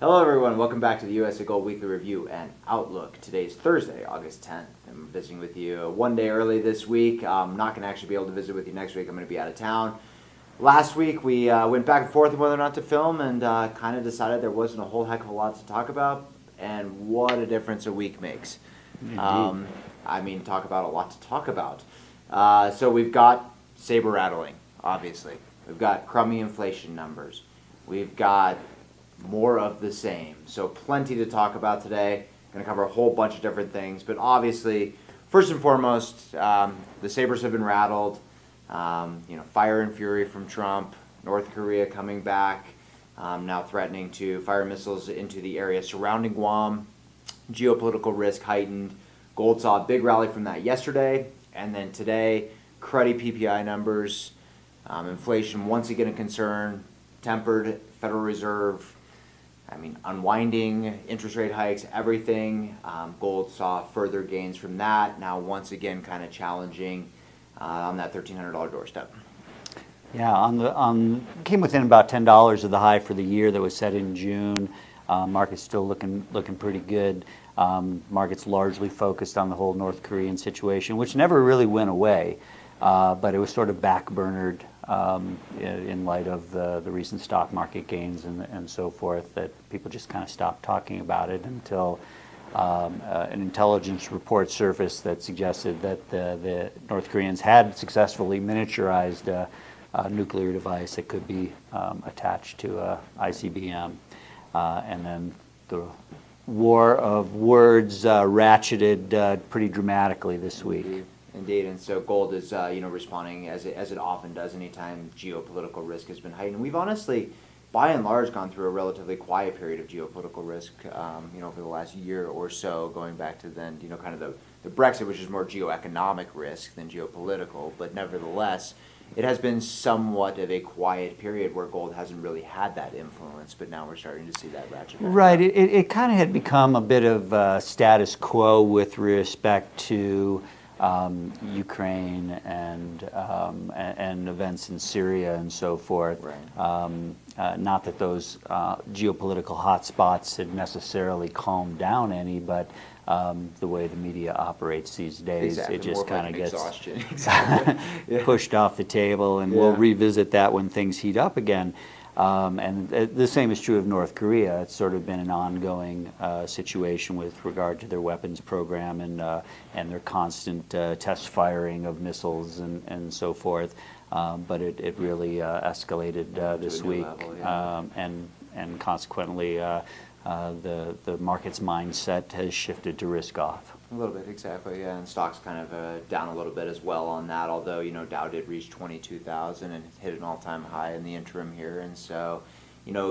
Hello everyone, welcome back to the USA Gold Weekly Review and Outlook. Today's Thursday, August 10th. I'm visiting with you one day early this week. I'm not going to actually be able to visit with you next week. I'm going to be out of town. Last week we went back and forth on whether or not to film and kind of decided there wasn't a whole heck of a lot to talk about. And what a difference a week makes. Talk about a lot to talk about. So we've got saber rattling, obviously. We've got crummy inflation numbers. We've got more of the same. So plenty to talk about today. Going to cover a whole bunch of different things. But obviously, first and foremost, the sabers have been rattled. Fire and fury from Trump. North Korea coming back. Now threatening to fire missiles into the area surrounding Guam. Geopolitical risk heightened. Gold saw a big rally from that yesterday. And then today, cruddy PPI numbers. Inflation once again a concern. Tempered Federal Reserve. Unwinding interest rate hikes, everything. Gold saw further gains from that. Now, once again, kind of challenging on that $1,300 doorstep. Yeah, came within about $10 of the high for the year that was set in June. Market's still looking pretty good. Market's largely focused on the whole North Korean situation, which never really went away, but it was sort of backburnered in light of the recent stock market gains and so forth, that people just kind of stopped talking about it until an intelligence report surfaced that suggested that the North Koreans had successfully miniaturized a nuclear device that could be attached to a ICBM. And then the war of words ratcheted pretty dramatically this week. Indeed, and so gold is responding as it often does anytime geopolitical risk has been heightened. We've honestly, by and large, gone through a relatively quiet period of geopolitical risk, over the last year or so, going back to then, kind of the Brexit, which is more geoeconomic risk than geopolitical, but nevertheless, it has been somewhat of a quiet period where gold hasn't really had that influence, but now we're starting to see that ratchet back. Right, it kind of had become a bit of status quo with respect to Ukraine and events in Syria and so forth. Right. Not that those geopolitical hotspots had necessarily calmed down any, but the way the media operates these days, exactly. It just kind of gets exactly. pushed off the table, and we'll revisit that when things heat up again. And the same is true of North Korea. It's sort of been an ongoing situation with regard to their weapons program and their constant test firing of missiles and so forth. But it really escalated this week, level, and consequently the market's mindset has shifted to risk off. A little bit, exactly, yeah, and stocks kind of down a little bit as well on that, although, Dow did reach 22,000 and hit an all-time high in the interim here, and so,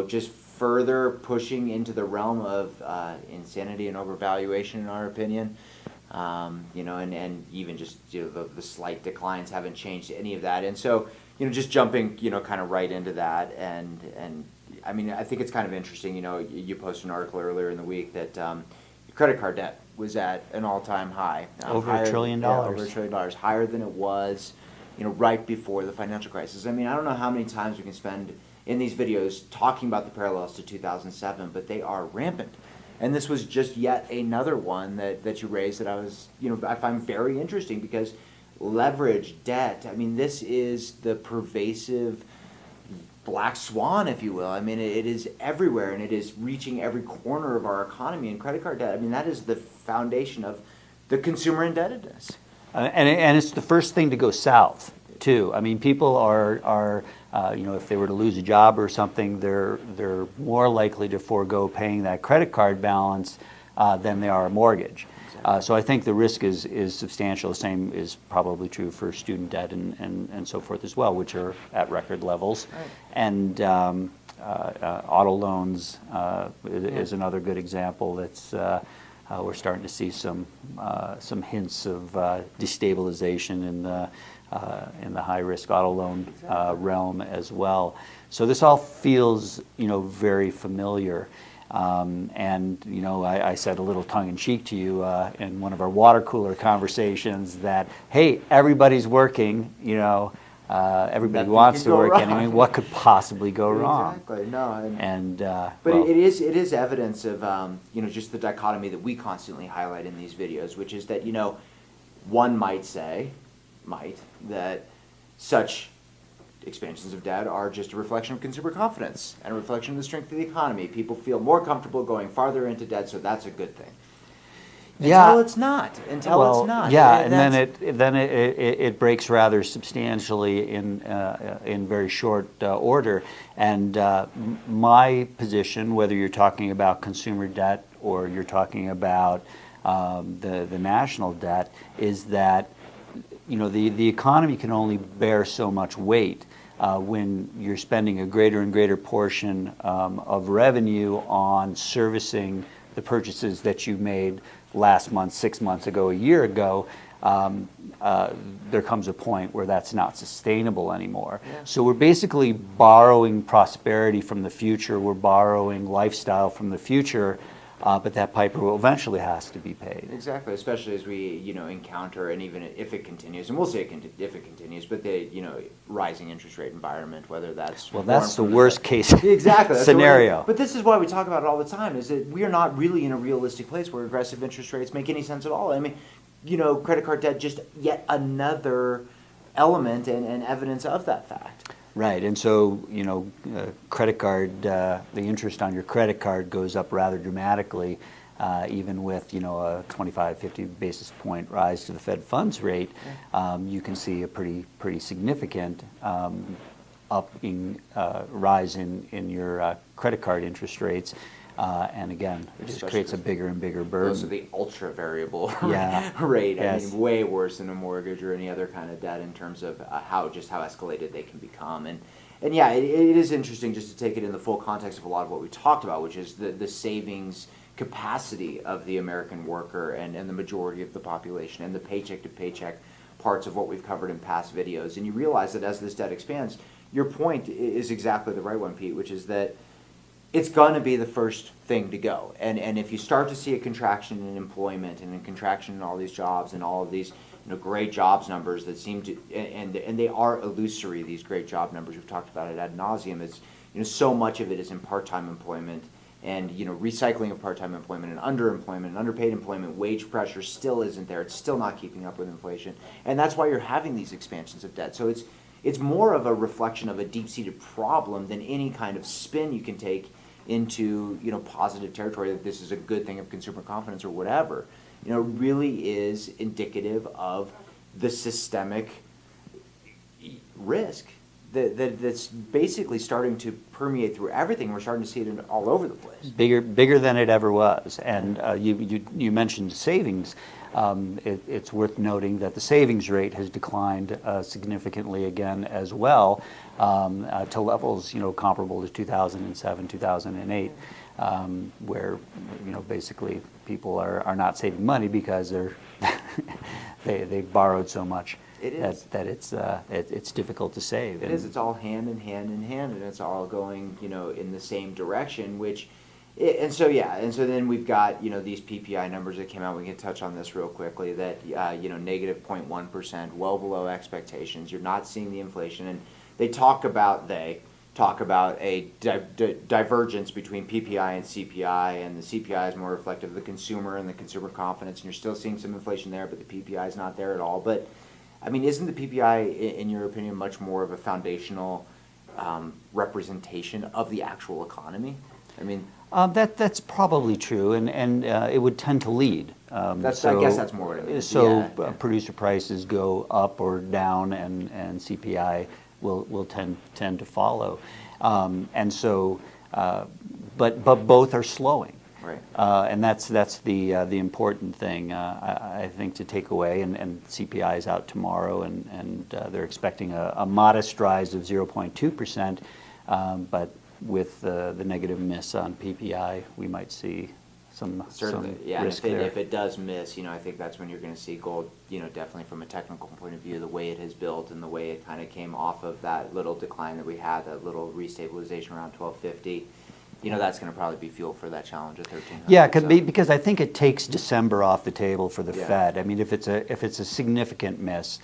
just further pushing into the realm of insanity and overvaluation, in our opinion, and even just, the slight declines haven't changed any of that, and so, just jumping, kind of right into that, and I think it's kind of interesting, you posted an article earlier in the week that credit card debt was at an all-time high. Over $1 trillion. Yeah, over $1 trillion, higher than it was, right before the financial crisis. I don't know how many times we can spend in these videos talking about the parallels to 2007, but they are rampant. And this was just yet another one that you raised that I find very interesting, because leverage, debt, this is the pervasive black swan, if you will. It is everywhere, and it is reaching every corner of our economy. And credit card debt, that is the foundation of the consumer indebtedness. And it's the first thing to go south, too. People are if they were to lose a job or something, they're more likely to forego paying that credit card balance than they are a mortgage. So I think the risk is substantial. The same is probably true for student debt and so forth as well, which are at record levels. Right. And auto loans is another good example. That's we're starting to see some hints of destabilization in the high risk auto loan realm as well. So this all feels very familiar. I said a little tongue-in-cheek to you in one of our water cooler conversations that, hey, everybody's working, Everybody Nothing wants can to go work wrong. anyway. What could possibly go wrong? Exactly. No. And But well, it is evidence of just the dichotomy that we constantly highlight in these videos, which is that one might say that such expansions of debt are just a reflection of consumer confidence and a reflection of the strength of the economy. People feel more comfortable going farther into debt, so that's a good thing. Until it's not. Until it's not. Yeah, and then it breaks rather substantially in very short order. And my position, whether you're talking about consumer debt or you're talking about the national debt, is that the economy can only bear so much weight when you're spending a greater and greater portion of revenue on servicing the purchases that you made last month, 6 months ago, a year ago. There comes a point where that's not sustainable anymore. Yeah. So we're basically borrowing prosperity from the future. We're borrowing lifestyle from the future, but that piper eventually has to be paid. Exactly, especially as we encounter, and even if it continues, and we'll say if it continues, but the rising interest rate environment, whether that's That's the worst case exactly scenario. But this is why we talk about it all the time: is that we are not really in a realistic place where aggressive interest rates make any sense at all. I mean, credit card debt just yet another element and evidence of that fact. Right, and so, credit card, the interest on your credit card goes up rather dramatically, even with, a 25, 50 basis point rise to the Fed funds rate. You can see a pretty significant rise in your credit card interest rates. And again, it just creates a bigger and bigger burden. Those are the ultra variable Yeah. rate. Yes. I mean, way worse than a mortgage or any other kind of debt in terms of how escalated they can become. And yeah, it is interesting just to take it in the full context of a lot of what we talked about, which is the savings capacity of the American worker and the majority of the population and the paycheck to paycheck parts of what we've covered in past videos. And you realize that as this debt expands, your point is exactly the right one, Pete, which is that it's going to be the first thing to go. And if you start to see a contraction in employment and a contraction in all these jobs and all of these great jobs numbers that seem to, and they are illusory, these great job numbers, we've talked about it ad nauseum, it's, so much of it is in part-time employment and, recycling of part-time employment and underemployment and underpaid employment, wage pressure still isn't there. It's still not keeping up with inflation. And that's why you're having these expansions of debt. So it's more of a reflection of a deep-seated problem than any kind of spin you can take into positive territory that this is a good thing of consumer confidence or whatever. Really is indicative of the systemic risk that's basically starting to permeate through everything. We're starting to see it all over the place. Bigger than it ever was. And you mentioned savings. It's worth noting that the savings rate has declined significantly again as well, to levels comparable to 2007, 2008, where basically people are not saving money because they've borrowed so much. It is. That it's difficult to save. It is. It's all hand in hand, and it's all going in the same direction. And so then we've got these PPI numbers that came out. We can touch on this real quickly. That negative 0.1%, well below expectations. You're not seeing the inflation, and they talk about a divergence between PPI and CPI, and the CPI is more reflective of the consumer and the consumer confidence, and you're still seeing some inflation there, but the PPI is not there at all. But I mean, isn't the PPI, in your opinion, much more of a foundational representation of the actual economy? I mean, that's probably true, and it would tend to lead. I guess that's more what it means. So Yeah. Producer prices go up or down, and CPI will tend to follow, and so, but both are slowing. Right. And that's the important thing, I think, to take away. And CPI is out tomorrow, and they're expecting a modest rise of 0.2%. But with the negative miss on PPI, we might see some risk there. If it does miss, I think that's when you're going to see gold, definitely from a technical point of view, the way it has built and the way it kind of came off of that little decline that we had, that little restabilization around 1250. That's going to probably be fuel for that challenge at 1300. Yeah, because I think it takes December off the table for the Fed. I mean, if it's a significant miss,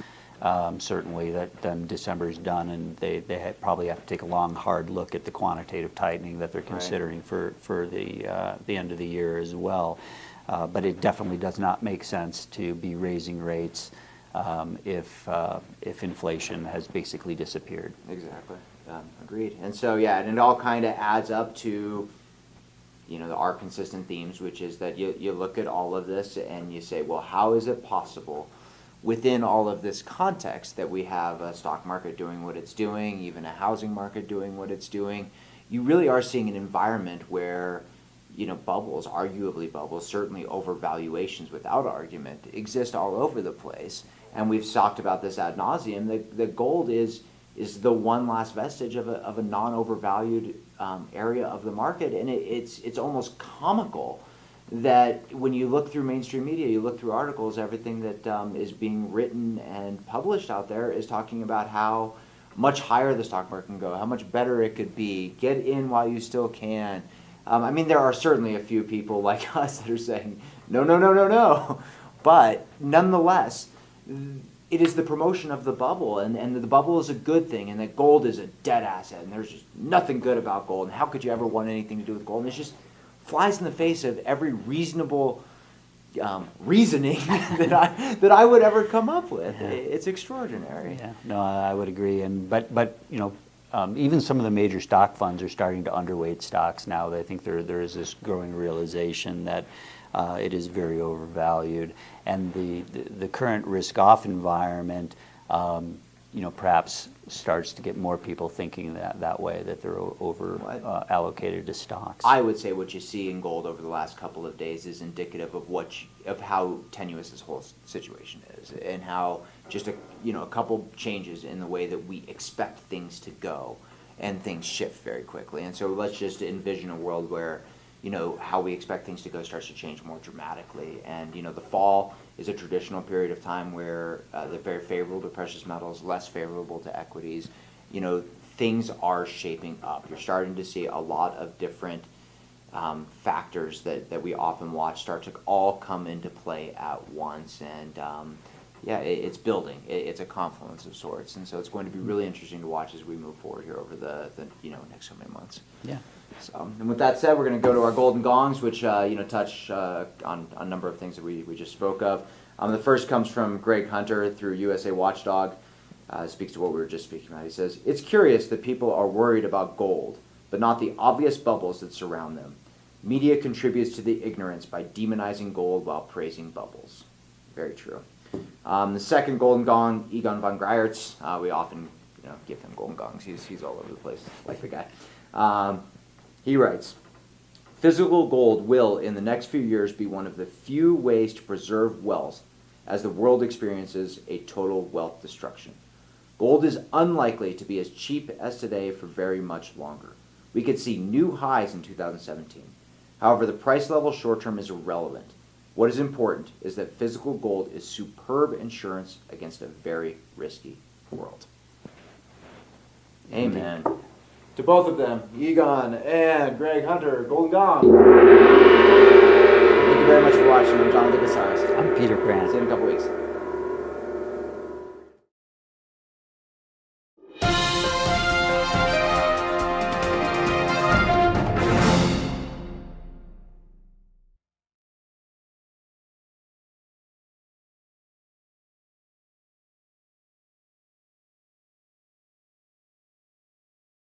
certainly, that then December's done, and they probably have to take a long, hard look at the quantitative tightening that they're considering for the end of the year as well. But it definitely does not make sense to be raising rates if inflation has basically disappeared. Exactly. Agreed. And so, yeah, and it all kind of adds up to, our consistent themes, which is that you look at all of this and you say, well, how is it possible within all of this context that we have a stock market doing what it's doing, even a housing market doing what it's doing? You really are seeing an environment where, bubbles, arguably bubbles, certainly overvaluations without argument, exist all over the place. And we've talked about this ad nauseum. The gold is the one last vestige of a non-overvalued area of the market, and it's almost comical that when you look through mainstream media, you look through articles, everything that is being written and published out there is talking about how much higher the stock market can go, how much better it could be, get in while you still can. I mean, there are certainly a few people like us that are saying, no, no, no, no, no. But nonetheless, it is the promotion of the bubble, and the bubble is a good thing, and that gold is a dead asset, and there's just nothing good about gold, and how could you ever want anything to do with gold? And it's just flies in the face of every reasonable reasoning that I would ever come up with. Yeah. It's extraordinary. Yeah, no, I would agree. But even some of the major stock funds are starting to underweight stocks now. I think there is this growing realization that it is very overvalued, and the current risk-off environment, perhaps starts to get more people thinking that way, that they're over allocated to stocks. I would say what you see in gold over the last couple of days is indicative of how tenuous this whole situation is, and how just a couple changes in the way that we expect things to go, and things shift very quickly. And so let's just envision a world where how we expect things to go starts to change more dramatically. And, the fall is a traditional period of time where they're very favorable to precious metals, less favorable to equities. Things are shaping up. You're starting to see a lot of different factors that we often watch start to all come into play at once. And, it's building. It's a confluence of sorts. And so it's going to be really interesting to watch as we move forward here over the next so many months. Yeah. So, and with that said, we're going to go to our golden gongs, which touch on a number of things that we just spoke of. The first comes from Greg Hunter through USA Watchdog. Speaks to what we were just speaking about. He says, "It's curious that people are worried about gold, but not the obvious bubbles that surround them. Media contributes to the ignorance by demonizing gold while praising bubbles." Very true. The second golden gong, Egon von Greyerz. We often give him golden gongs. He's all over the place, like the guy. He writes, "Physical gold will, in the next few years, be one of the few ways to preserve wealth as the world experiences a total wealth destruction. Gold is unlikely to be as cheap as today for very much longer. We could see new highs in 2017. However, the price level short-term is irrelevant. What is important is that physical gold is superb insurance against a very risky world." Amen. To both of them, Egon and Greg Hunter, Golden Gong. Thank you very much for watching. I'm Jonathan Casares. I'm Peter Grant. See you in a couple weeks.